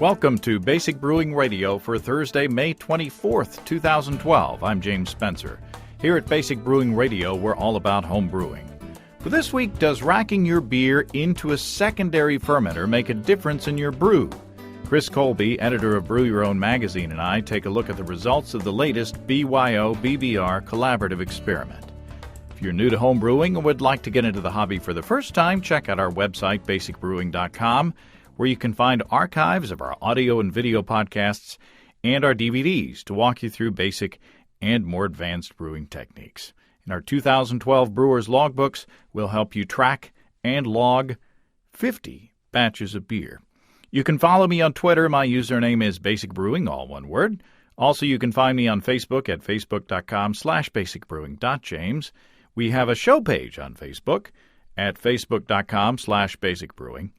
Welcome to Basic Brewing Radio for Thursday, May 24th, 2012. I'm James Spencer. Here at Basic Brewing Radio, we're all about home brewing. For this week, does racking your beer into a secondary fermenter make a difference in your brew? Chris Colby, editor of Brew Your Own magazine, and I take a look at the results of the latest BYO-BBR Collaborative Experiment. If you're new to home brewing and would like to get into the hobby for the first time, check out our website, basicbrewing.com, where you can find archives of our audio and video podcasts and our DVDs to walk you through basic and more advanced brewing techniques. In our 2012 Brewers Logbooks, we'll help you track and log 50 batches of beer. You can follow me on Twitter. My username is Basic Brewing, all one word. Also, you can find me on Facebook at facebook.com/basicbrewing.james. We have a show page on Facebook at facebook.com/basicbrewing.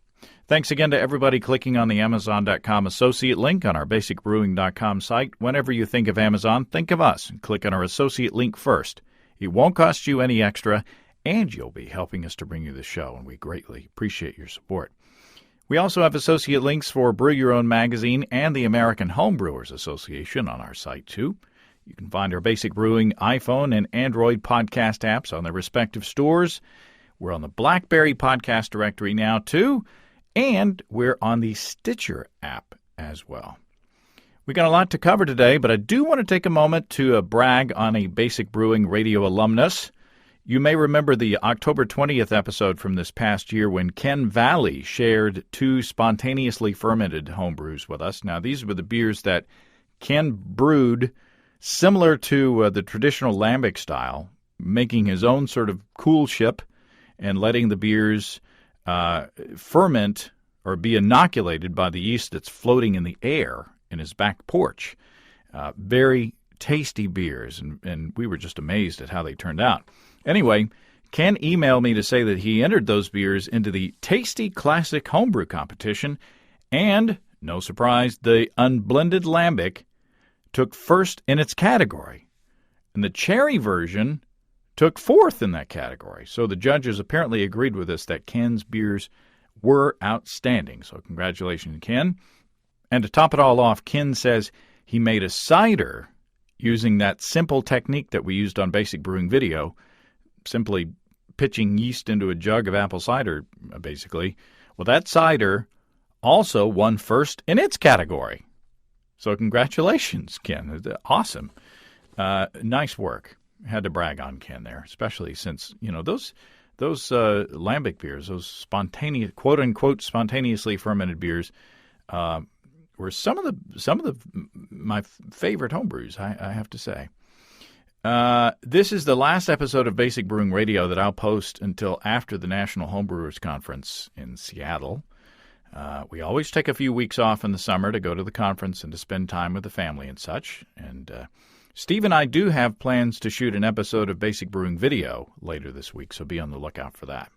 Thanks again to everybody clicking on the Amazon.com associate link on our basicbrewing.com site. Whenever you think of Amazon, think of us and click on our associate link first. It won't cost you any extra, and you'll be helping us to bring you the show, and we greatly appreciate your support. We also have associate links for Brew Your Own magazine and the American Home Brewers Association on our site, too. You can find our Basic Brewing iPhone and Android podcast apps on their respective stores. We're on the BlackBerry podcast directory now, too. And we're on the Stitcher app as well. We got a lot to cover today, but I do want to take a moment to brag on a Basic Brewing Radio alumnus. You may remember the October 20th episode from this past year when Ken Valley shared 2 spontaneously fermented homebrews with us. Now, these were the beers that Ken brewed similar to the traditional lambic style, making his own sort of coolship and letting the beers ferment or be inoculated by the yeast that's floating in the air in his back porch. Very tasty beers, and we were just amazed at how they turned out. Anyway, Ken emailed me to say that he entered those beers into the Tasty Classic Homebrew competition, and, no surprise, the unblended lambic took first in its category, and the cherry version took 4th in that category. So the judges apparently agreed with us that Ken's beers were outstanding. So congratulations, Ken. And to top it all off, Ken says he made a cider using that simple technique that we used on Basic Brewing Video, simply pitching yeast into a jug of apple cider, basically. Well, that cider also won first in its category. So congratulations, Ken. Awesome. Nice work. Had to brag on Ken there, especially since, you know, those lambic beers, those spontaneous, quote unquote, spontaneously fermented beers, were some of my favorite homebrews, I have to say. This is the last episode of Basic Brewing Radio that I'll post until after the National Homebrewers Conference in Seattle. We always take a few weeks off in the summer to go to the conference and to spend time with the family and such, and Steve and I do have plans to shoot an episode of Basic Brewing Video later this week, so be on the lookout for that.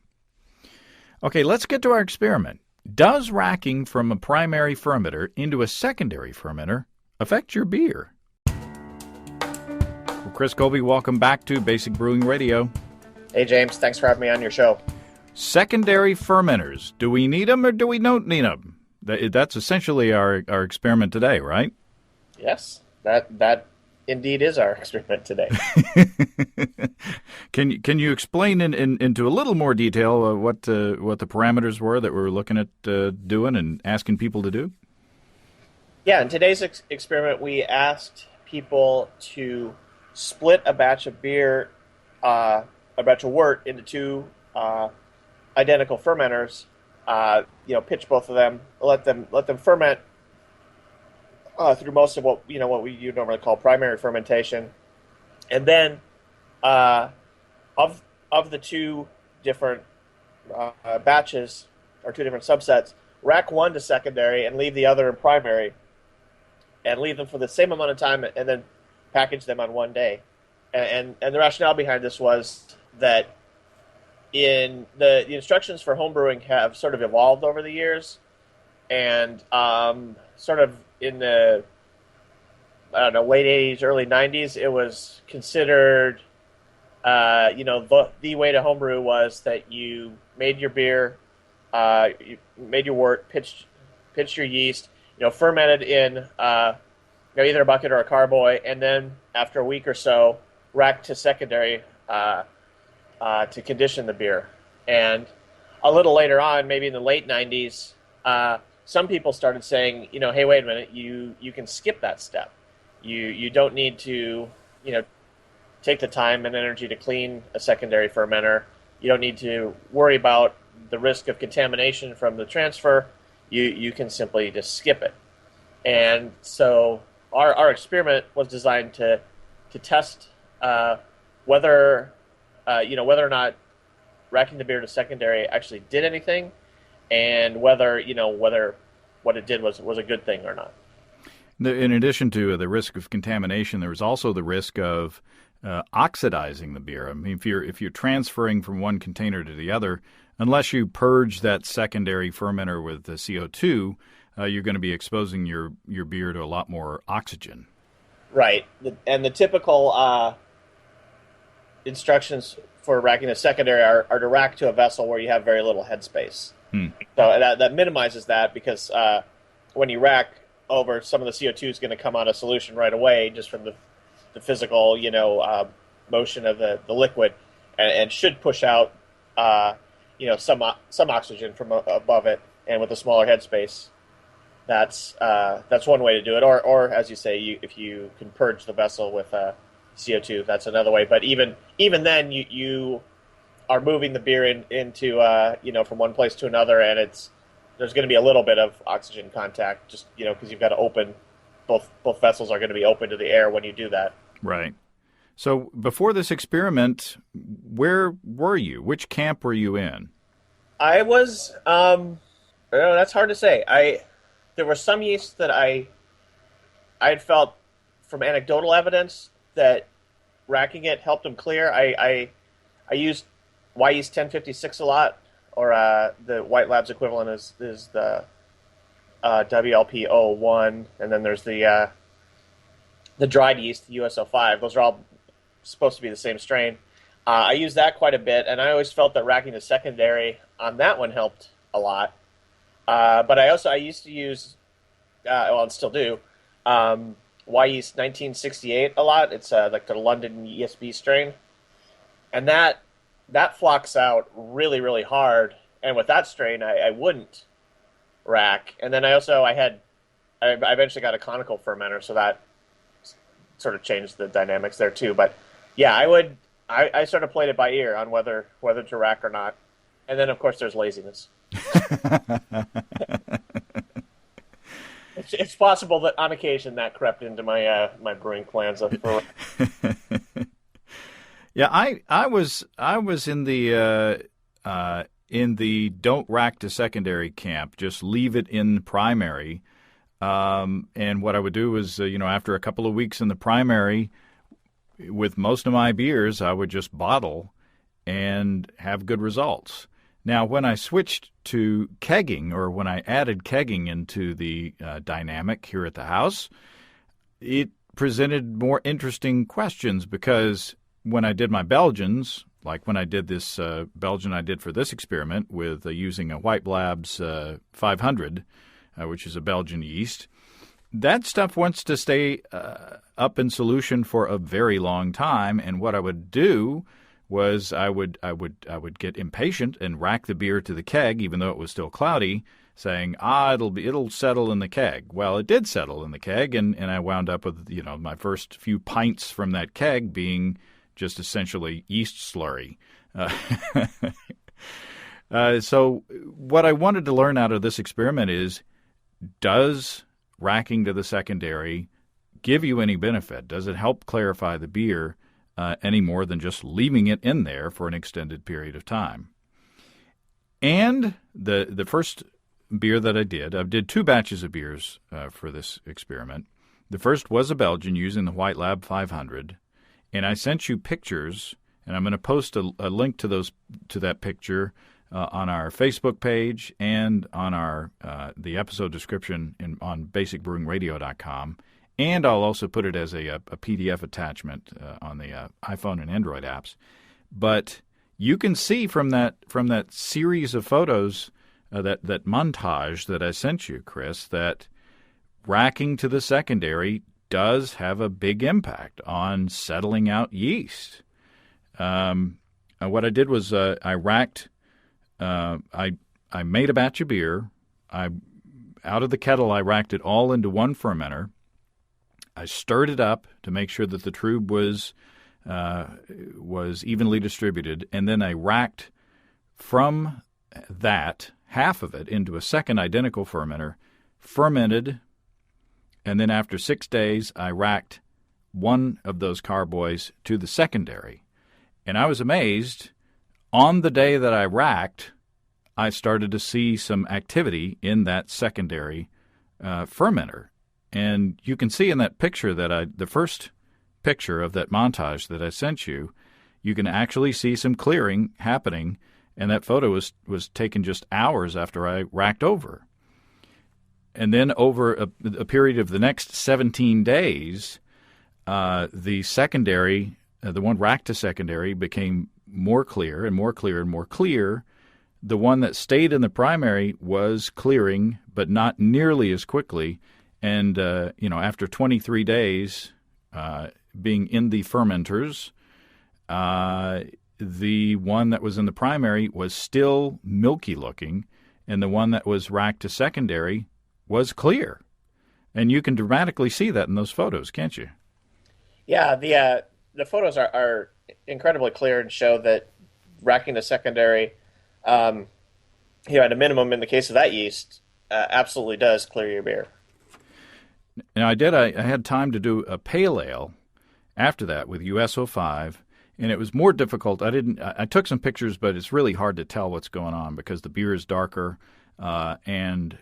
Okay, let's get to our experiment. Does racking from a primary fermenter into a secondary fermenter affect your beer? Well, Chris Colby, welcome back to Basic Brewing Radio. Hey, James. Thanks for having me on your show. Secondary fermenters. Do we need them or do we not need them? That's essentially our experiment today, right? Yes, that indeed is our experiment today. Can you explain into a little more detail what the parameters were that we were looking at doing and asking people to do? Yeah, in today's experiment, we asked people to split a batch of beer, a batch of wort, into 2 identical fermenters. Pitch both of them, let them ferment through most of what you normally call primary fermentation, and then of the 2 different batches or 2 different subsets, rack one to secondary and leave the other in primary, and leave them for the same amount of time, and then package them on one day. And the rationale behind this was that in the instructions for homebrewing have sort of evolved over the years, and sort of in the late 80s, early 90s, it was considered the way to homebrew was that you made your beer, you made your wort, pitched your yeast, fermented in either a bucket or a carboy, and then after a week or so, racked to secondary to condition the beer. And a little later on, maybe in the late 90s, some people started saying, hey, wait a minute, you can skip that step. You don't need to, take the time and energy to clean a secondary fermenter. You don't need to worry about the risk of contamination from the transfer. You can simply just skip it. And so our experiment was designed to test whether or not racking the beer to secondary actually did anything, and whether what it did was a good thing or not. In addition to the risk of contamination, there was also the risk of oxidizing the beer. I mean, if you're transferring from one container to the other, unless you purge that secondary fermenter with the CO2, you're going to be exposing your beer to a lot more oxygen. Right. And the typical instructions for racking a secondary are to rack to a vessel where you have very little headspace. So that minimizes that, because when you rack over, some of the CO2 is going to come out of solution right away just from the physical, motion of the liquid, and should push out, some oxygen from above it. And with a smaller headspace, that's one way to do it. Or as you say, if you can purge the vessel with CO2, that's another way. But even then, you are moving the beer into from one place to another, and there's going to be a little bit of oxygen contact, just because you've got to open both vessels are going to be open to the air when you do that. Right. So before this experiment, where were you? Which camp were you in? I was. That's hard to say. There were some yeasts that I had felt from anecdotal evidence that racking it helped them clear. I used Y yeast 1056 a lot, or the White Labs equivalent is the WLP01, and then there's the dried yeast, the USO5. Those are all supposed to be the same strain. I used that quite a bit, and I always felt that racking the secondary on that one helped a lot. But I used to use, and still do, Y yeast 1968 a lot. It's like the London ESB strain, and that flocks out really, really hard. And with that strain, I wouldn't rack. And then I eventually got a conical fermenter, so that sort of changed the dynamics there too. But yeah, I sort of played it by ear on whether to rack or not. And then of course there's laziness. It's possible that on occasion that crept into my my brewing plans. Yeah, I was in the don't rack to secondary camp. Just leave it in primary. And what I would do is, after a couple of weeks in the primary, with most of my beers, I would just bottle and have good results. Now, when I switched to kegging, or when I added kegging into the dynamic here at the house, it presented more interesting questions, because when I did my Belgians, like when I did this Belgian I did for this experiment with using a White Labs 500, which is a Belgian yeast, that stuff wants to stay up in solution for a very long time. And what I would do was I would get impatient and rack the beer to the keg, even though it was still cloudy, saying, it'll settle in the keg. Well, it did settle in the keg, and I wound up with my first few pints from that keg being just essentially yeast slurry. So what I wanted to learn out of this experiment is, does racking to the secondary give you any benefit? Does it help clarify the beer any more than just leaving it in there for an extended period of time? And the first beer that I did 2 batches of beers for this experiment. The first was a Belgian using the White Lab 500, and I sent you pictures, and I'm going to post a link to that picture on our Facebook page and on our the episode description on basicbrewingradio.com, and I'll also put it as a PDF attachment on the iPhone and Android apps. But you can see from that series of photos, that montage that I sent you, Chris, that racking to the secondary does have a big impact on settling out yeast. What I did was I racked. I made a batch of beer. Out of the kettle, I racked it all into one fermenter. I stirred it up to make sure that the trub was evenly distributed, and then I racked from that half of it into a second identical fermenter, fermented, and then after 6 days, I racked one of those carboys to the secondary. And I was amazed. On the day that I racked, I started to see some activity in that secondary fermenter. And you can see in that picture the first picture of that montage that I sent you, you can actually see some clearing happening, and that photo was taken just hours after I racked over. And then over a period of the next 17 days, the secondary, the one racked to secondary, became more clear and more clear and more clear. The one that stayed in the primary was clearing, but not nearly as quickly. And, after 23 days being in the fermenters, the one that was in the primary was still milky looking, and the one that was racked to secondary was clear. And you can dramatically see that in those photos, can't you? Yeah, the photos are incredibly clear and show that racking to secondary, at a minimum in the case of that yeast, absolutely does clear your beer. Now, I had time to do a pale ale after that with US-05, and it was more difficult. I took some pictures, but it's really hard to tell what's going on because the beer is darker, and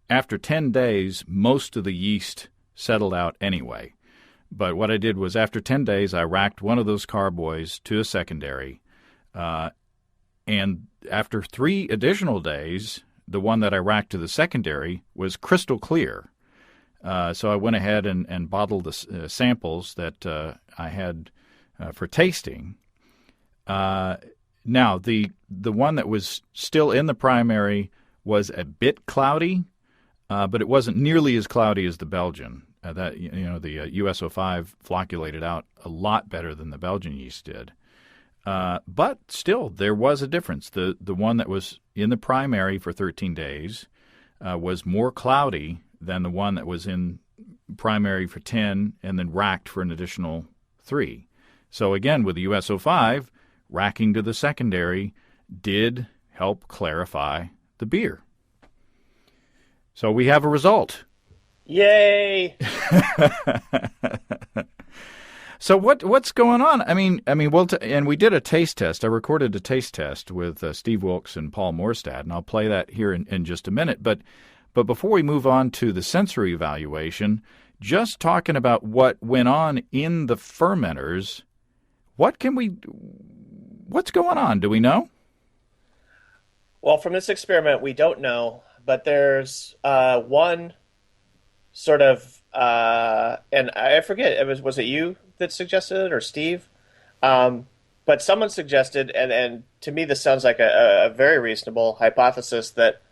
after 10 days, most of the yeast settled out anyway. But what I did was after 10 days, I racked one of those carboys to a secondary, and after 3 additional days, the one that I racked to the secondary was crystal clear. So I went ahead and bottled the samples that I had for tasting. Now, the one that was still in the primary was a bit cloudy, but it wasn't nearly as cloudy as the Belgian. The US-05 flocculated out a lot better than the Belgian yeast did. But still, there was a difference. The one that was in the primary for 13 days was more cloudy than the one that was in primary for 10 and then racked for an additional 3. So again, with the US-05, racking to the secondary did help clarify the beer. So we have a result. Yay! So what's going on? I mean, and we did a taste test. I recorded a taste test with Steve Wilkes and Paul Morstad, and I'll play that here in just a minute. But before we move on to the sensory evaluation, just talking about what went on in the fermenters, what's going on? Do we know? Well, from this experiment, we don't know, but there's one sort of, and I forget, was it you that suggested it or Steve? But someone suggested, and to me this sounds like a very reasonable hypothesis, that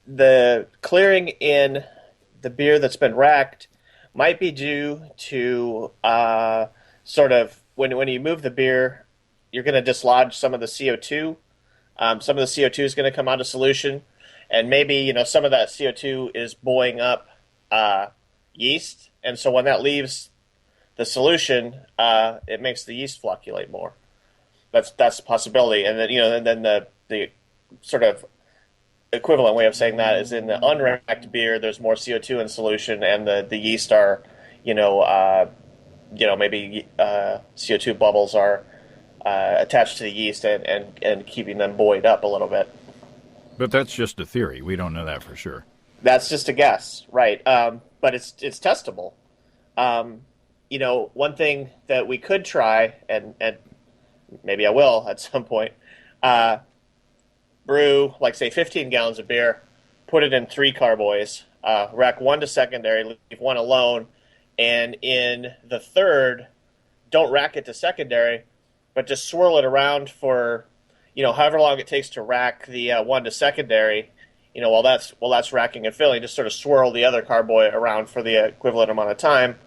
the clearing in the beer that's been racked might be due to sort of when you move the beer, you're going to dislodge some of the CO2. Some of the CO2 is going to come out of solution, and maybe some of that CO2 is buoying up yeast, and so when that leaves the solution, it makes the yeast flocculate more. That's a possibility, and then the sort of equivalent way of saying that is in the unracked beer, there's more CO2 in solution, and the yeast are, maybe CO2 bubbles are attached to the yeast and keeping them buoyed up a little bit. But that's just a theory. We don't know that for sure. That's just a guess, right? But it's testable. One thing that we could try, and maybe I will at some point, brew, like, say, 15 gallons of beer, put it in 3 carboys, rack 1 to secondary, leave 1 alone, and in the third, don't rack it to secondary, but just swirl it around for, however long it takes to rack the 1 to secondary, while that's racking and filling, just sort of swirl the other carboy around for the equivalent amount of time.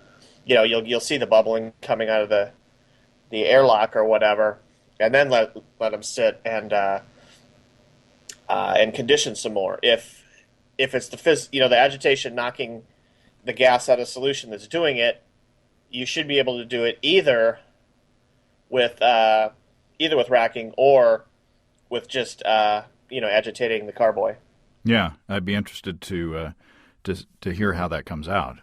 You'll see the bubbling coming out of the airlock or whatever, and then let them sit and condition some more. If it's the agitation knocking the gas out of solution that's doing it, you should be able to do it either with racking or with just agitating the carboy. Yeah, I'd be interested to hear how that comes out.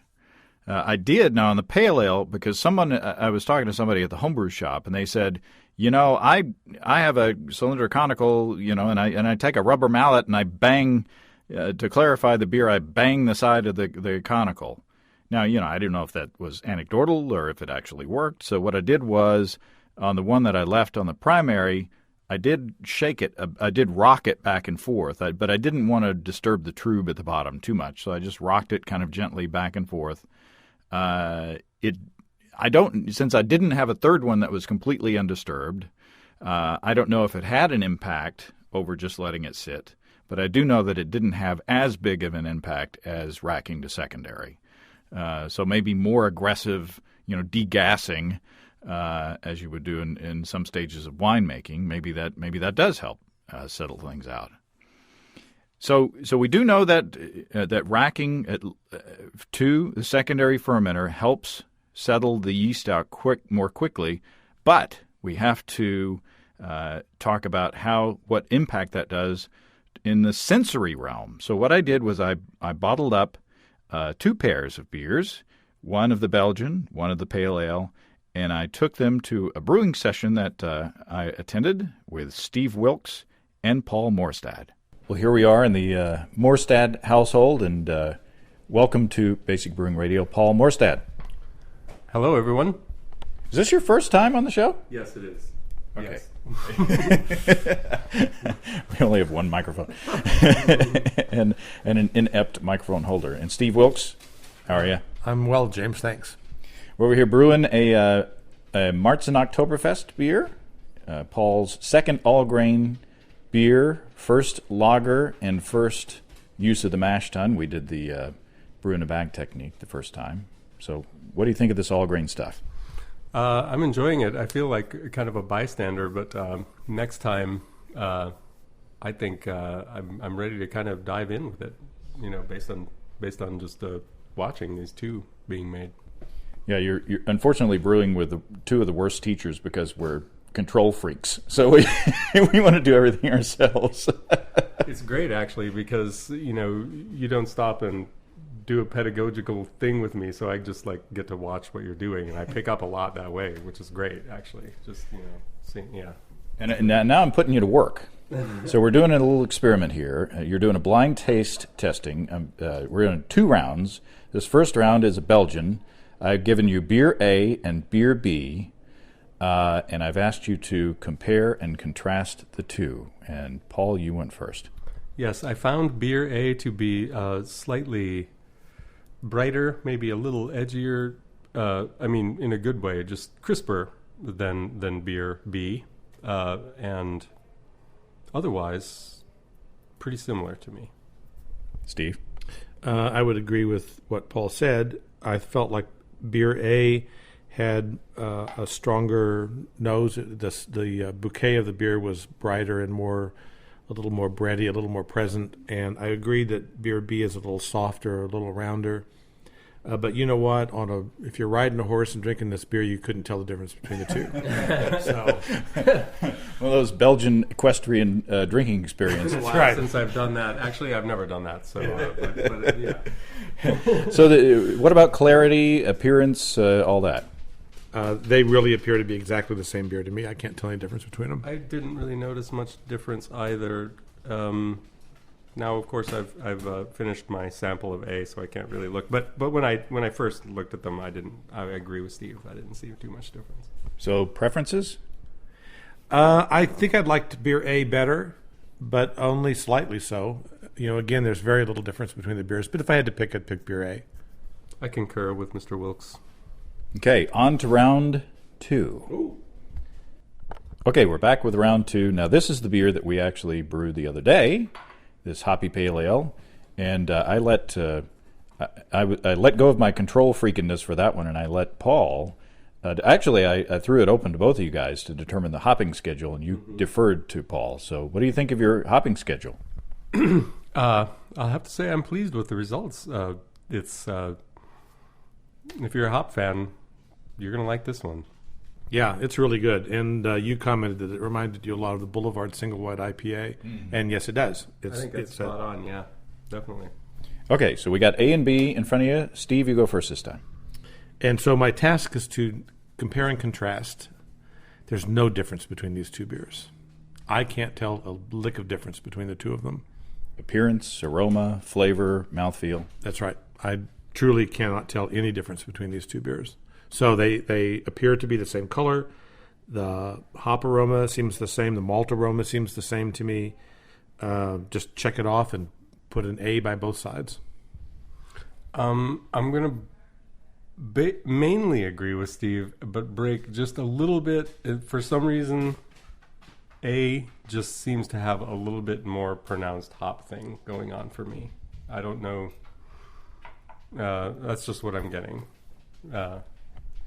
I did now on the pale ale because I was talking to somebody at the homebrew shop and they said, I have a cylinder conical, and I take a rubber mallet and I bang to clarify the beer. I bang the side of the conical. Now, I didn't know if that was anecdotal or if it actually worked. So what I did was on the one that I left on the primary, I did shake it. I did rock it back and forth, but I didn't want to disturb the trube at the bottom too much. So I just rocked it kind of gently back and forth. Since I didn't have a third one that was completely undisturbed, I don't know if it had an impact over just letting it sit, but I do know that it didn't have as big of an impact as racking to secondary. So maybe more aggressive, degassing, as you would do in some stages of winemaking. Maybe that does help settle things out. So we do know that racking to the secondary fermenter helps settle the yeast out more quickly, but we have to talk about what impact that does in the sensory realm. So what I did was I bottled up 2 pairs of beers, one of the Belgian, one of the pale ale, and I took them to a brewing session that I attended with Steve Wilkes and Paul Morstad. Well, here we are in the Morstad household, and welcome to Basic Brewing Radio, Paul Morstad. Hello, everyone. Is this your first time on the show? Yes, it is. Okay. Yes. We only have one microphone and an inept microphone holder. And Steve Wilkes, how are you? I'm well, James. Thanks. We're over here brewing a Marzen Oktoberfest beer, Paul's second all-grain beer, first lager, and first use of the mash tun. We did the brew in a bag technique the first time. So what do you think of this all-grain stuff? I'm enjoying it. I feel like kind of a bystander, but next time I think I'm ready to kind of dive in with it, based on just watching these two being made. Yeah, you're unfortunately brewing with two of the worst teachers because we're control freaks. So we want to do everything ourselves. It's great, actually, because, you don't stop and do a pedagogical thing with me, so I just get to watch what you're doing, and I pick up a lot that way, which is great, actually. Just, seeing, yeah. And now I'm putting you to work. So we're doing a little experiment here. You're doing a blind taste testing. We're doing 2 rounds. This first round is a Belgian. I've given you beer A and beer B, and I've asked you to compare and contrast the two. And Paul, you went first. Yes, I found beer A to be slightly brighter, maybe a little edgier. In a good way, just crisper than beer B, and otherwise pretty similar to me. Steve? I would agree with what Paul said. I felt like beer A had a stronger nose. The bouquet of the beer was brighter and a little more bready, a little more present. And I agree that beer B is a little softer, a little rounder. But you know what? If you're riding a horse and drinking this beer, you couldn't tell the difference between the two. So, one of those Belgian equestrian drinking experiences. It's been a while since I've done that. Actually, I've never done that. So, but yeah. So, what about clarity, appearance, all that? They really appear to be exactly the same beer to me. I can't tell any difference between them. I didn't really notice much difference either. Now, of course, I've finished my sample of A, so I can't really look. But when I first looked at them, I agree with Steve. I didn't see too much difference. So preferences? I think I'd like beer A better, but only slightly so. Again, there's very little difference between the beers. But if I had to pick, I'd pick beer A. I concur with Mr. Wilkes. Okay, on to round 2. Ooh. Okay, we're back with round 2. Now, this is the beer that we actually brewed the other day. this hoppy pale ale, and I let go of my control freakiness for that one, and I let Paul. Actually, I threw it open to both of you guys to determine the hopping schedule, and you deferred to Paul. So, what do you think of your hopping schedule? I'll have to say I'm pleased with the results. It's if you're a hop fan, you're going to like this one. Yeah, it's really good. And you commented that it reminded you a lot of the Boulevard Single White IPA. And yes, it does. I think it's spot on, yeah, definitely. Okay, so we got A and B in front of you. Steve, you go first this time. And so my task is to compare and contrast. There's no difference between these two beers. I can't tell a lick of difference between the two of them. Appearance, aroma, flavor, mouthfeel. That's right. I truly cannot tell any difference between these two beers. So they appear to be the same color. The hop aroma seems the same. The malt aroma seems the same to me. Just check it off and put an A by both sides. I'm going to mainly agree with Steve, but break just a little bit. For some reason, A just seems to have a little bit more pronounced hop thing going on for me. I don't know. That's just what I'm getting.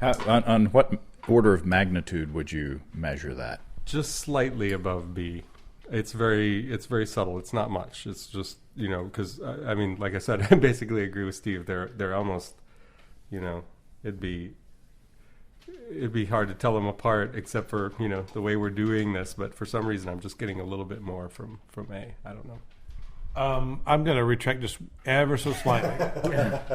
On what order of magnitude would you measure that? Just slightly above B. It's very subtle. It's not much. It's just, because I mean, like I said, I basically agree with Steve. They're almost, it'd be hard to tell them apart, except for the way we're doing this. But for some reason, I'm just getting a little bit more from A. I don't know. I'm going to retract just ever so slightly.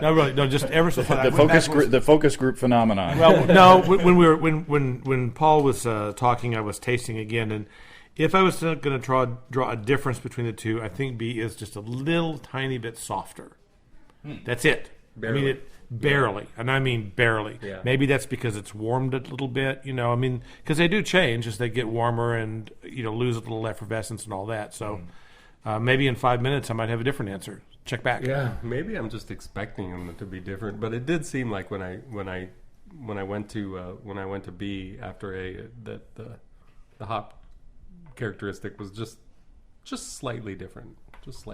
No, really, no, just ever so slightly. The focus group phenomenon. Well, no, when Paul was talking, I was tasting again, and if I was going to draw a difference between the two, I think B is just a little tiny bit softer. That's it. Barely. I mean, barely, and I mean barely. Yeah. Maybe that's because it's warmed a little bit. I mean, because they do change as they get warmer and lose a little effervescence and all that. So. Maybe in 5 minutes I might have a different answer. Check back. Yeah, maybe I'm just expecting them to be different, but it did seem like when I went to B after A that the hop characteristic was just slightly different, Yeah.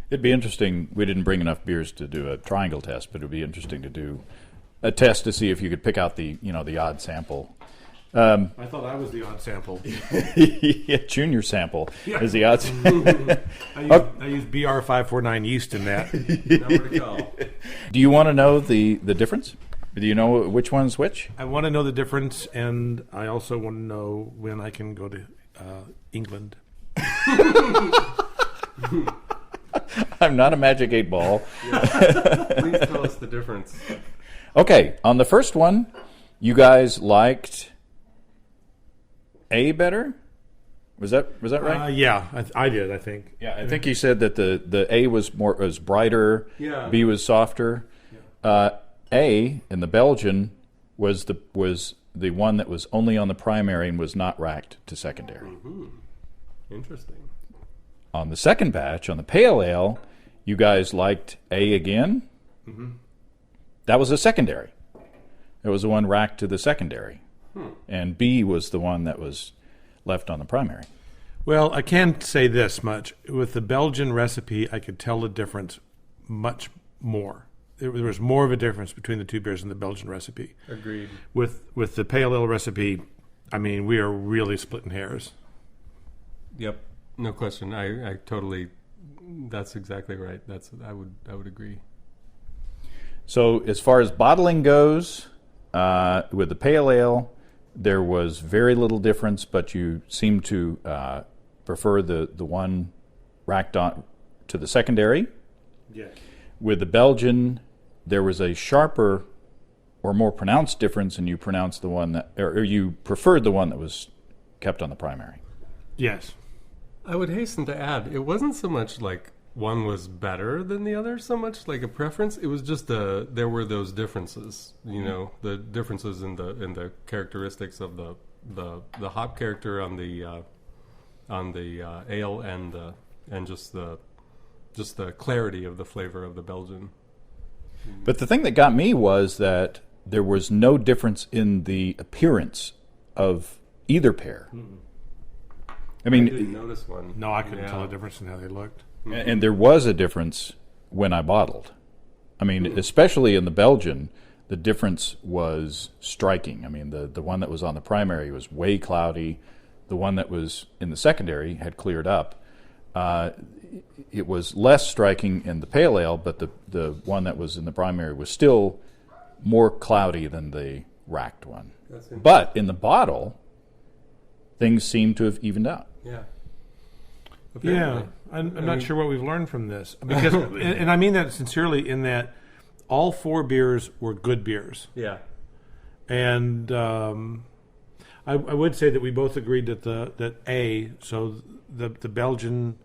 It'd be interesting. We didn't bring enough beers to do a triangle test, but it'd be interesting to do a test to see if you could pick out the odd sample. I thought I was the odd sample. Yeah, junior sample is the odd. I use BR549 yeast in that. Number to call. Do you want to know the difference? Do you know which one's which? I want to know the difference, and I also want to know when I can go to England. I'm not a magic 8-ball. Please tell us the difference. Okay, on the first one, you guys liked A better? Was that right? Yeah, I did. I think. Yeah, I think he said that the A was brighter. Yeah. B was softer. Yeah. A in the Belgian was the one that was only on the primary and was not racked to secondary. Mm-hmm. Interesting. On the second batch, on the pale ale, you guys liked A again. Mm-hmm. That was a secondary. It was the one racked to the secondary. And B was the one that was left on the primary. Well, I can say this much. With the Belgian recipe, I could tell the difference much more. There was more of a difference between the two beers in the Belgian recipe. Agreed. With the pale ale recipe, I mean, we are really splitting hairs. Yep, no question. I totally. That's exactly right. I would agree. So as far as bottling goes, with the pale ale, there was very little difference, but you seem to prefer the one racked on to the secondary. Yes. With the Belgian, there was a sharper or more pronounced difference, and you pronounced the one that, or you preferred the one that was kept on the primary. Yes. I would hasten to add, it wasn't so much like one was better than the other, so much like a preference. It was just there were those differences, the differences in the characteristics of the hop character on the ale and just the clarity of the flavor of the Belgian. But the thing that got me was that there was no difference in the appearance of either pair. I mean, didn't notice one. No, I couldn't tell the difference in how they looked. and there was a difference when I bottled. I mean, especially in the Belgian, the difference was striking. I mean, the one that was on the primary was way cloudy. The one that was in the secondary had cleared up. It was less striking in the pale ale, but the one that was in the primary was still more cloudy than the racked one. But in the bottle, things seem to have evened out. Yeah. Yeah, I'm not sure what we've learned from this, because, and I mean that sincerely, in that all 4 beers were good beers. Yeah. And I would say that we both agreed that the Belgian,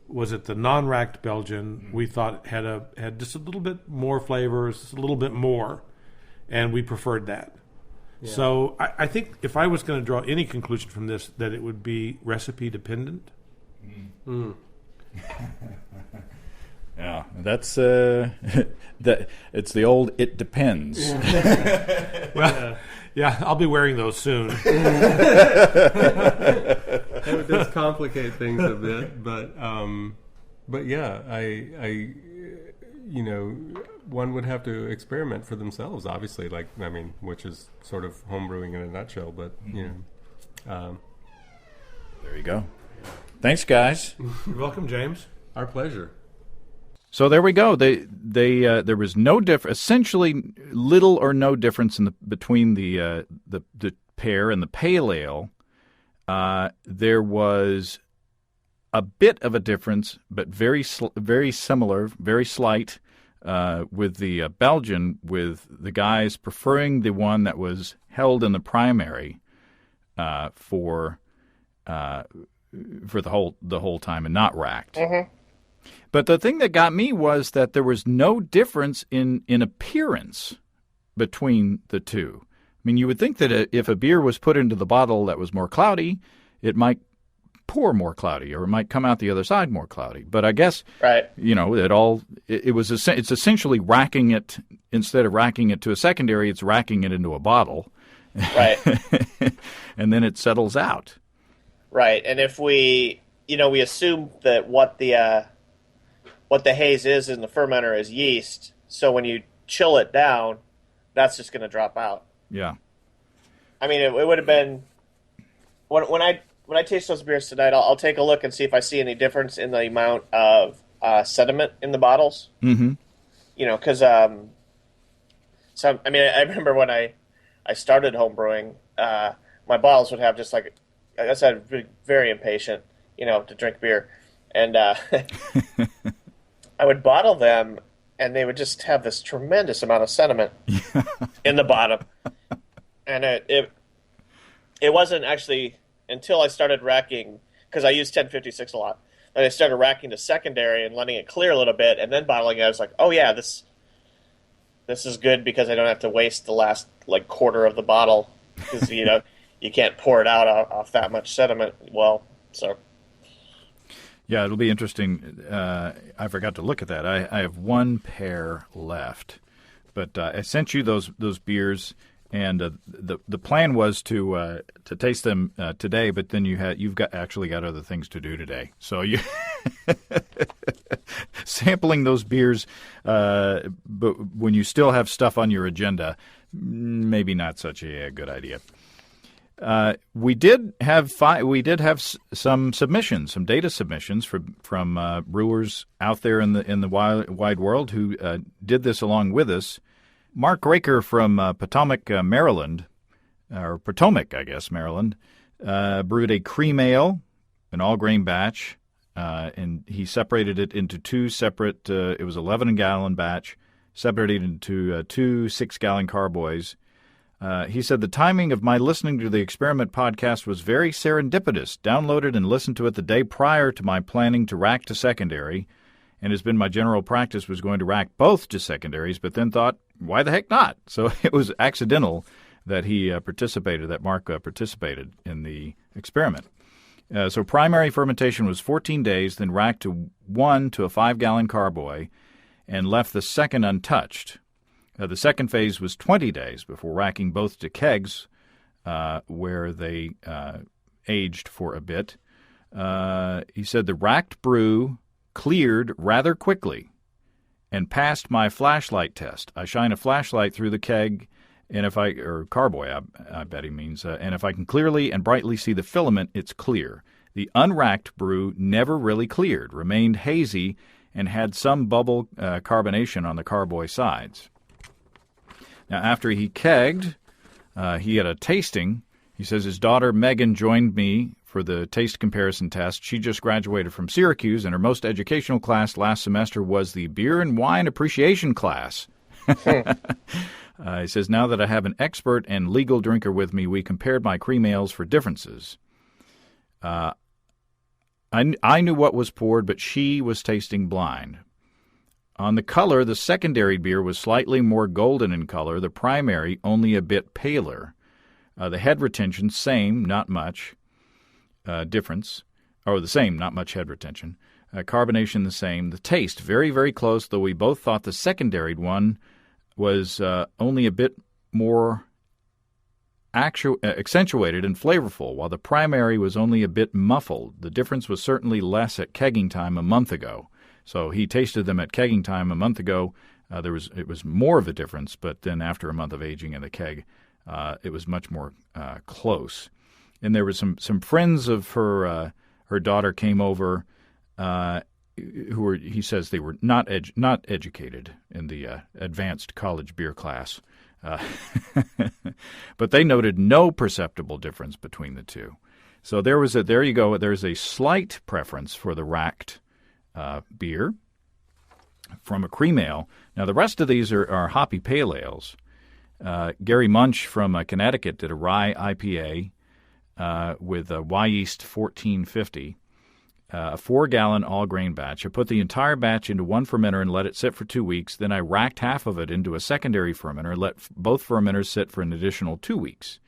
was it the non-racked Belgian, we thought had just a little bit more flavors, just a little bit more, and we preferred that. Yeah. So I think if I was going to draw any conclusion from this, that it would be recipe dependent. Yeah, that's that. It's the old "it depends." Well, yeah, I'll be wearing those soon. It does complicate things a bit, but yeah, I one would have to experiment for themselves, obviously. Like, I mean, which is sort of homebrewing in a nutshell, but there you go. Thanks, guys. You're welcome, James. Our pleasure. So there we go. There was no essentially little or no difference between the pear and the pale ale. There was a bit of a difference, but very similar, very slight, with the Belgian, with the guys preferring the one that was held in the primary for the whole time and not racked. Mm-hmm. But the thing that got me was that there was no difference in appearance between the two. I mean, you would think that if a beer was put into the bottle that was more cloudy, it might pour more cloudy, or it might come out the other side more cloudy. But I guess, right, it's essentially racking it, instead of racking it to a secondary, it's racking it into a bottle. Right. And then it settles out. Right. And if we assume that what the haze is in the fermenter is yeast, so when you chill it down, that's just going to drop out. Yeah. I mean, it would have been when I taste those beers tonight, I'll take a look and see if I see any difference in the amount of sediment in the bottles. Mm-hmm. Because so I mean, I remember when I started homebrewing, my bottles would have just like I said, very impatient, to drink beer, and I would bottle them, and they would just have this tremendous amount of sediment in the bottom. And it wasn't actually until I started racking, because I use 1056 a lot, and I started racking to secondary and letting it clear a little bit, and then bottling it. I was like, oh yeah, this is good because I don't have to waste the last quarter of the bottle, because you can't pour it out off that much sediment. Well, so. Yeah, it'll be interesting. I forgot to look at that. I have one pair left, but I sent you those beers, and the plan was to taste them today. But then you've got other things to do today. So you sampling those beers, but when you still have stuff on your agenda, maybe not such a good idea. We did have some submissions, some data submissions from brewers out there in the wide world who did this along with us. Mark Raker from Potomac, Maryland, or Potomac, I guess, Maryland, brewed a cream ale, an all-grain batch, and he separated it into two separate. It was 11-gallon batch, separated into two 6-gallon carboys. He said, the timing of my listening to the Experiment podcast was very serendipitous. Downloaded and listened to it the day prior to my planning to rack to secondary, and has been my general practice was going to rack both to secondaries, but then thought, why the heck not? So it was accidental that Mark participated in the experiment. So primary fermentation was 14 days, then racked to 1 to a 5-gallon carboy, and left the second untouched. The second phase was 20 days before racking both to kegs, where they aged for a bit. He said the racked brew cleared rather quickly and passed my flashlight test. I shine a flashlight through the keg, and or carboy, I bet he means, and if I can clearly and brightly see the filament, it's clear. The unracked brew never really cleared, remained hazy, and had some bubble carbonation on the carboy sides. Now, after he kegged, he had a tasting. He says his daughter Megan joined me for the taste comparison test. She just graduated from Syracuse, and her most educational class last semester was the beer and wine appreciation class. He says, now that I have an expert and legal drinker with me, we compared my cream ales for differences. I knew what was poured, but she was tasting blind. On the color, the secondary beer was slightly more golden in color, the primary only a bit paler. The head retention, same, not much difference. Or the same, not much head retention. Carbonation, the same. The taste, very, very close, though we both thought the secondary one was only a bit more accentuated and flavorful, while the primary was only a bit muffled. The difference was certainly less at kegging time a month ago. So he tasted them at kegging time a month ago. It was more of a difference, but then after a month of aging in the keg, it was much more close. And there were some friends of her daughter came over, who were, he says, they were not educated in the advanced college beer class. But they noted no perceptible difference between the two. So there you go. There's a slight preference for the racked beer from a cream ale. Now, the rest of these are hoppy pale ales. Gary Munch from Connecticut did a rye IPA with a Y yeast 1450. A 4-gallon all-grain batch. I put the entire batch into one fermenter and let it sit for 2 weeks. Then I racked half of it into a secondary fermenter and let both fermenters sit for an additional 2 weeks.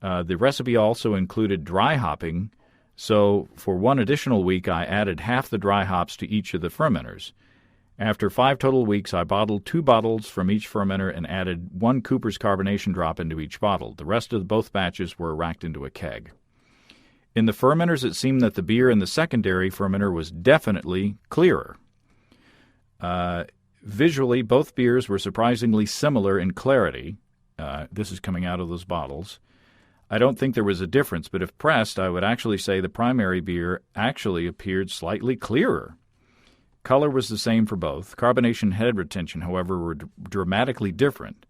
The recipe also included dry hopping, so for one additional week I added half the dry hops to each of the fermenters. After 5 total weeks, I bottled 2 bottles from each fermenter and added 1 Cooper's carbonation drop into each bottle. The rest of both batches were racked into a keg. In the fermenters, it seemed that the beer in the secondary fermenter was definitely clearer. Visually, both beers were surprisingly similar in clarity. This is coming out of those bottles. I don't think there was a difference, but if pressed, I would actually say the primary beer actually appeared slightly clearer. Color was the same for both. Carbonation head retention, however, were dramatically different.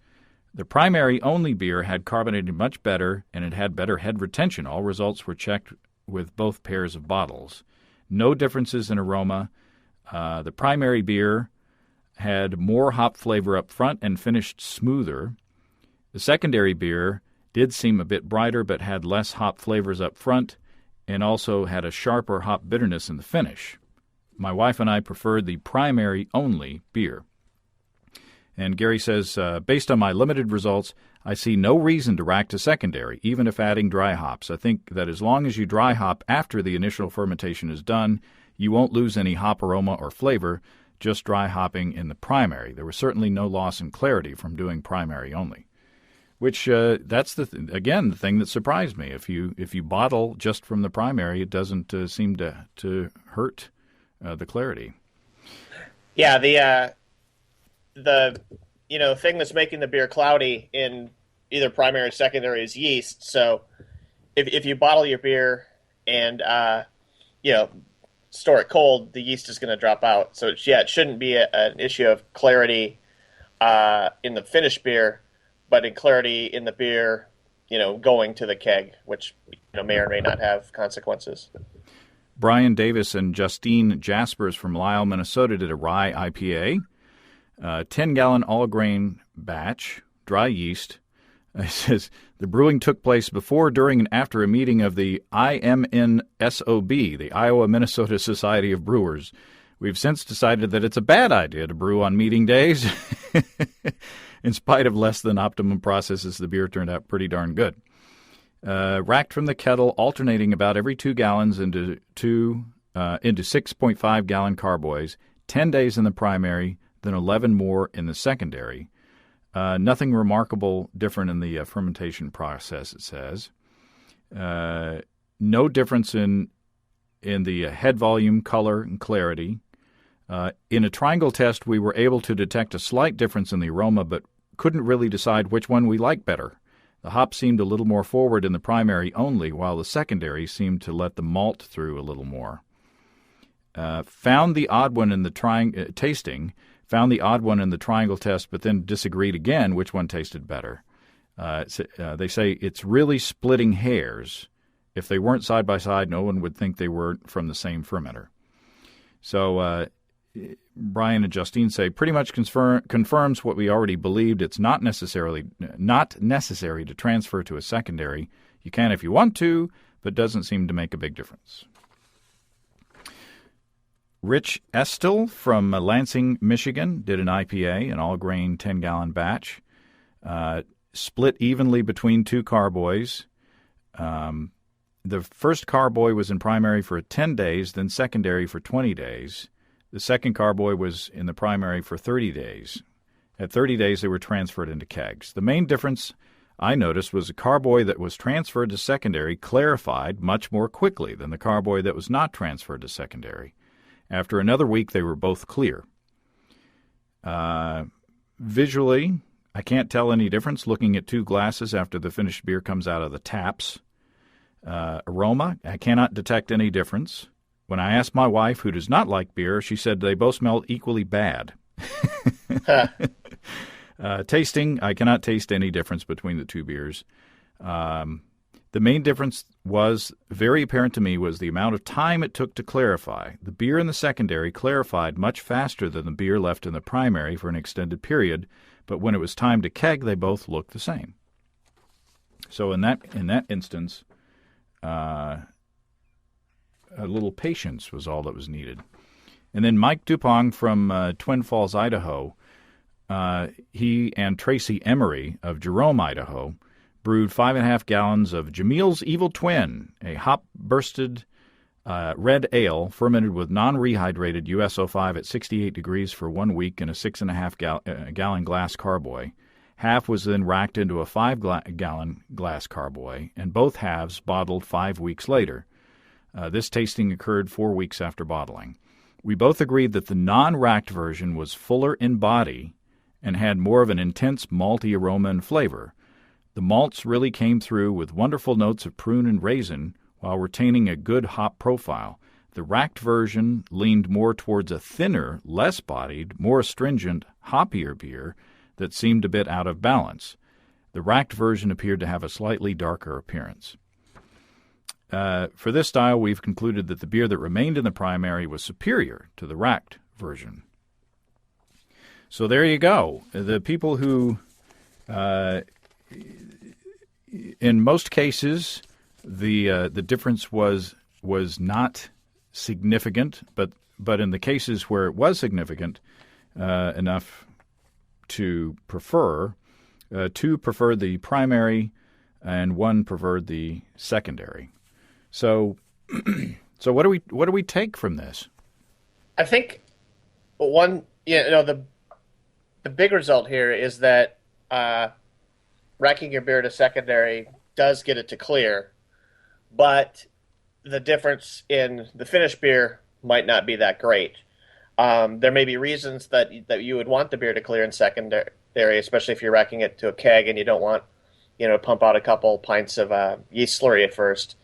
The primary-only beer had carbonated much better, and it had better head retention. All results were checked with both pairs of bottles. No differences in aroma. The primary beer had more hop flavor up front and finished smoother. The secondary beer did seem a bit brighter, but had less hop flavors up front, and also had a sharper hop bitterness in the finish. My wife and I preferred the primary-only beer. And Gary says, based on my limited results, I see no reason to rack to secondary, even if adding dry hops. I think that as long as you dry hop after the initial fermentation is done, you won't lose any hop aroma or flavor, just dry hopping in the primary. There was certainly no loss in clarity from doing primary only, which that's the thing that surprised me. If you bottle just from the primary, it doesn't seem to hurt the clarity. Yeah, the thing that's making the beer cloudy in either primary or secondary is yeast. So if you bottle your beer and store it cold, the yeast is going to drop out. So it shouldn't be an issue of clarity in the finished beer, but in clarity in the beer, going to the keg, which may or may not have consequences. Brian Davis and Justine Jaspers from Lisle, Minnesota did a rye IPA. 10-gallon all-grain batch, dry yeast. It says the brewing took place before, during, and after a meeting of the IMNSOB, the Iowa Minnesota Society of Brewers. We've since decided that it's a bad idea to brew on meeting days. In spite of less than optimum processes, the beer turned out pretty darn good. Racked from the kettle, alternating about every 2 gallons into 6.5-gallon carboys, 10 days in the primary, then 11 more in the secondary. Nothing remarkable different in the fermentation process, it says. No difference in in the head volume, color, and clarity. In a triangle test, we were able to detect a slight difference in the aroma, but couldn't really decide which one we liked better. The hop seemed a little more forward in the primary only, while the secondary seemed to let the malt through a little more. Found the odd one in the tasting, found the odd one in the triangle test, but then disagreed again which one tasted better. They say it's really splitting hairs. If they weren't side by side, no one would think they were from the same fermenter. So Brian and Justine say pretty much confirms what we already believed. It's not necessary to transfer to a secondary. You can if you want to, but doesn't seem to make a big difference. Rich Estel from Lansing, Michigan, did an IPA, an all-grain 10-gallon batch, split evenly between two carboys. The first carboy was in primary for 10 days, then secondary for 20 days. The second carboy was in the primary for 30 days. At 30 days, they were transferred into kegs. The main difference I noticed was the carboy that was transferred to secondary clarified much more quickly than the carboy that was not transferred to secondary. After another week, they were both clear. Visually, I can't tell any difference looking at two glasses after the finished beer comes out of the taps. Aroma, I cannot detect any difference. When I asked my wife, who does not like beer, she said they both smell equally bad. Tasting, I cannot taste any difference between the two beers. The main difference was very apparent to me was the amount of time it took to clarify. The beer in the secondary clarified much faster than the beer left in the primary for an extended period, but when it was time to keg, they both looked the same. So in that instance, a little patience was all that was needed. And then Mike Dupong from Twin Falls, Idaho, he and Tracy Emery of Jerome, Idaho, brewed 5.5 gallons of Jamil's Evil Twin, a hop-bursted red ale fermented with non-rehydrated USO5 at 68 degrees for 1 week in a 6.5 gallon glass carboy. Half was then racked into a 5-gallon glass carboy, and both halves bottled 5 weeks later. This tasting occurred 4 weeks after bottling. We both agreed that the non-racked version was fuller in body and had more of an intense malty aroma and flavor. The malts really came through with wonderful notes of prune and raisin while retaining a good hop profile. The racked version leaned more towards a thinner, less bodied, more astringent, hoppier beer that seemed a bit out of balance. The racked version appeared to have a slightly darker appearance. For this style, we've concluded that the beer that remained in the primary was superior to the racked version. So there you go. The people who, in most cases, the difference was not significant, but in the cases where it was significant enough to prefer, two preferred the primary and one preferred the secondary. So what do we take from this? I think the big result here is that racking your beer to secondary does get it to clear, but the difference in the finished beer might not be that great. There may be reasons that you would want the beer to clear in secondary, especially if you're racking it to a keg and you don't want to pump out a couple pints of yeast slurry at first.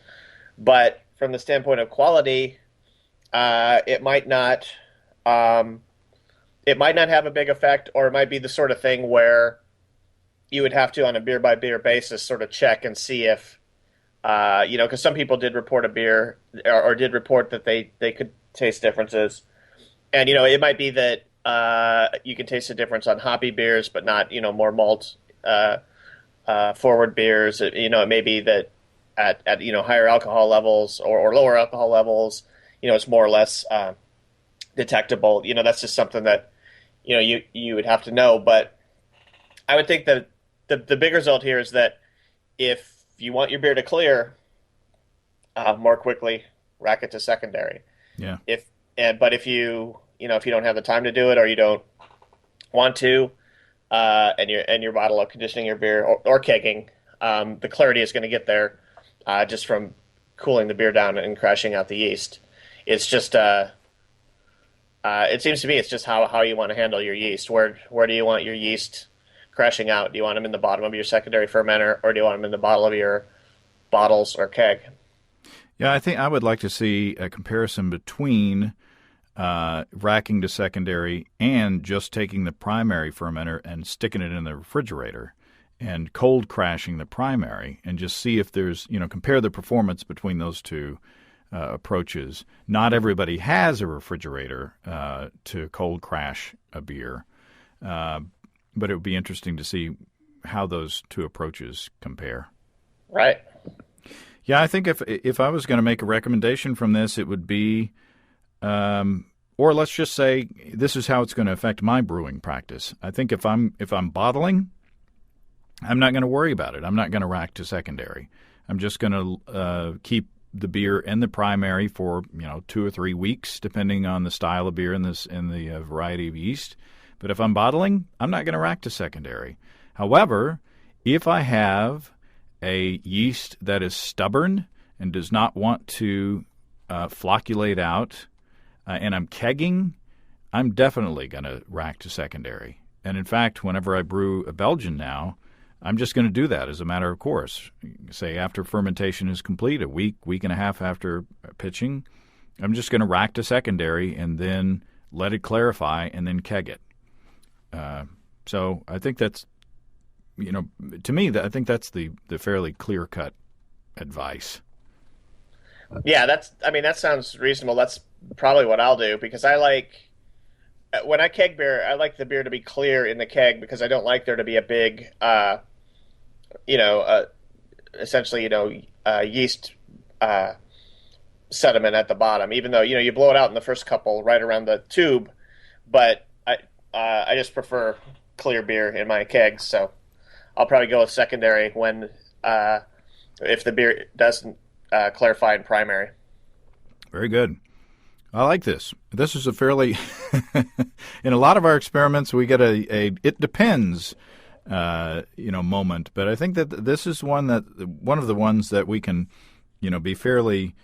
But from the standpoint of quality, it might not have a big effect, or it might be the sort of thing where you would have to, on a beer-by-beer basis, sort of check and see if, because some people did report a beer or did report that they could taste differences. And, it might be that you can taste a difference on hoppy beers, but not, more malt forward beers. It may be that at higher alcohol levels or lower alcohol levels, it's more or less detectable. That's just something that, you would have to know. But I would think that the big result here is that if you want your beer to clear more quickly, rack it to secondary. Yeah. But if you don't have the time to do it, or you don't want to, and you're bottle up conditioning your beer or kegging, the clarity is going to get there just from cooling the beer down and crashing out the yeast. it's just it seems to me it's just how you want to handle your yeast. Where do you want your yeast crashing out? Do you want them in the bottom of your secondary fermenter, or do you want them in the bottom of your bottles or keg? Yeah, I think I would like to see a comparison between racking to secondary and just taking the primary fermenter and sticking it in the refrigerator and cold crashing the primary, and just see if there's, compare the performance between those two approaches. Not everybody has a refrigerator to cold crash a beer, but it would be interesting to see how those two approaches compare. Right. Yeah, I think if I was going to make a recommendation from this, it would be, or let's just say this is how it's going to affect my brewing practice. I think if I'm bottling, I'm not going to worry about it. I'm not going to rack to secondary. I'm just going to keep the beer in the primary for 2 or 3 weeks, depending on the style of beer and the variety of yeast. But if I'm bottling, I'm not going to rack to secondary. However, if I have a yeast that is stubborn and does not want to flocculate out, and I'm kegging, I'm definitely going to rack to secondary. And in fact, whenever I brew a Belgian now, I'm just going to do that as a matter of course. Say after fermentation is complete, a week and a half after pitching, I'm just going to rack to secondary and then let it clarify and then keg it. So I think that's, to me, I think that's the fairly clear-cut advice. Yeah, that sounds reasonable. That's probably what I'll do, because when I keg beer, I like the beer to be clear in the keg, because I don't like there to be a big, essentially, yeast sediment at the bottom, even though, you blow it out in the first couple right around the tube, but I just prefer clear beer in my kegs, so I'll probably go with secondary when if the beer doesn't clarify in primary. Very good. I like this. This is a fairly in a lot of our experiments we get a it depends moment, but I think that this is one of the ones that we can be fairly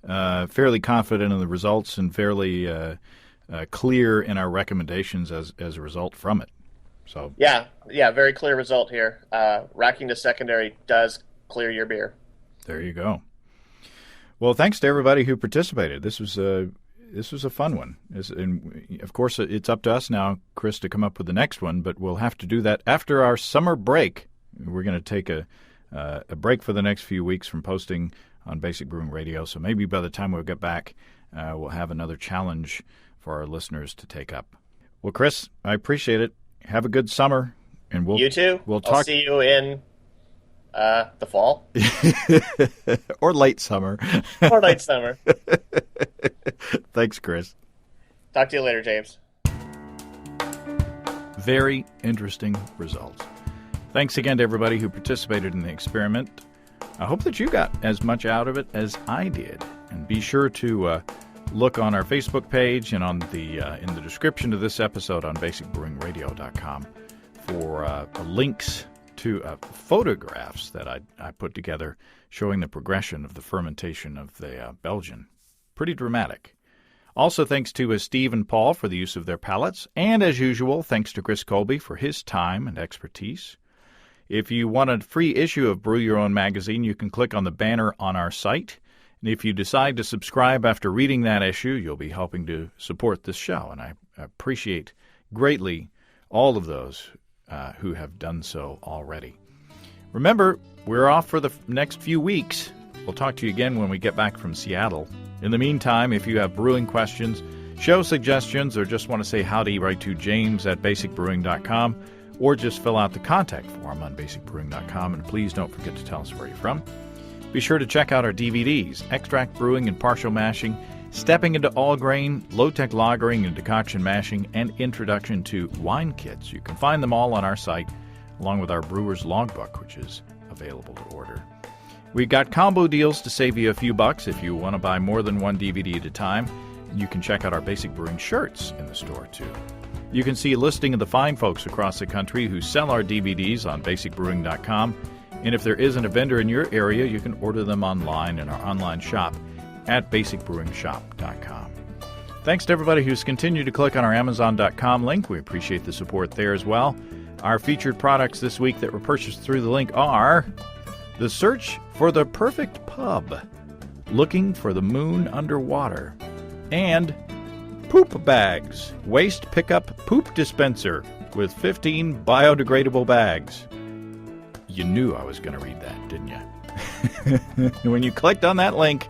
confident in the results and fairly clear in our recommendations as a result from it. So yeah, very clear result here. Racking to secondary does clear your beer. There you go. Well, thanks to everybody who participated. This was a fun one. And of course, it's up to us now, Chris, to come up with the next one, but we'll have to do that after our summer break. We're going to take a break for the next few weeks from posting on Basic Brewing Radio, so maybe by the time we'll get back, we'll have another challenge for our listeners to take up. Well, Chris, I appreciate it. Have a good summer. And You too. I'll see you in the fall. Or late summer. Or late summer. Thanks, Chris. Talk to you later, James. Very interesting results. Thanks again to everybody who participated in the experiment. I hope that you got as much out of it as I did. And be sure to look on our Facebook page and on the in the description of this episode on basicbrewingradio.com for links to photographs that I put together showing the progression of the fermentation of the Belgian. Pretty dramatic. Also, thanks to Steve and Paul for the use of their palettes. And as usual, thanks to Chris Colby for his time and expertise. If you want a free issue of Brew Your Own magazine, you can click on the banner on our site. And if you decide to subscribe after reading that issue, you'll be helping to support this show. And I appreciate greatly all of those who have done so already. Remember, we're off for the next few weeks. We'll talk to you again when we get back from Seattle. In the meantime, if you have brewing questions, show suggestions, or just want to say howdy, write to james@basicbrewing.com, or just fill out the contact form on basicbrewing.com. And please don't forget to tell us where you're from. Be sure to check out our DVDs, Extract Brewing and Partial Mashing, Stepping into All Grain, Low-Tech Lagering and Decoction Mashing, and Introduction to Wine Kits. You can find them all on our site, along with our Brewer's Logbook, which is available to order. We've got combo deals to save you a few bucks if you want to buy more than one DVD at a time. And you can check out our Basic Brewing shirts in the store, too. You can see a listing of the fine folks across the country who sell our DVDs on basicbrewing.com. And if there isn't a vendor in your area, you can order them online in our online shop, at basicbrewingshop.com. Thanks to everybody who's continued to click on our Amazon.com link. We appreciate the support there as well. Our featured products this week that were purchased through the link are The Search for the Perfect Pub, Looking for the Moon Underwater, and Poop Bags, Waste Pickup Poop Dispenser with 15 biodegradable bags. You knew I was going to read that, didn't you? When you clicked on that link,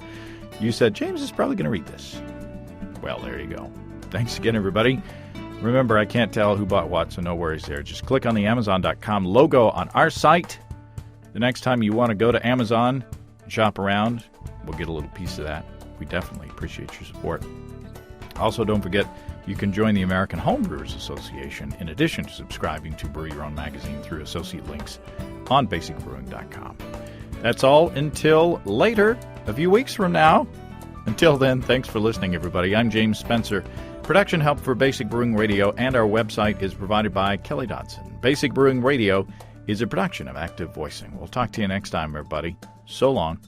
you said, James is probably going to read this. Well, there you go. Thanks again, everybody. Remember, I can't tell who bought what, so no worries there. Just click on the Amazon.com logo on our site. The next time you want to go to Amazon and shop around, we'll get a little piece of that. We definitely appreciate your support. Also, don't forget, you can join the American Homebrewers Association in addition to subscribing to Brew Your Own magazine through associate links on basicbrewing.com. That's all until later, a few weeks from now. Until then, thanks for listening, everybody. I'm James Spencer. Production help for Basic Brewing Radio and our website is provided by Kelly Dodson. Basic Brewing Radio is a production of Active Voicing. We'll talk to you next time, everybody. So long.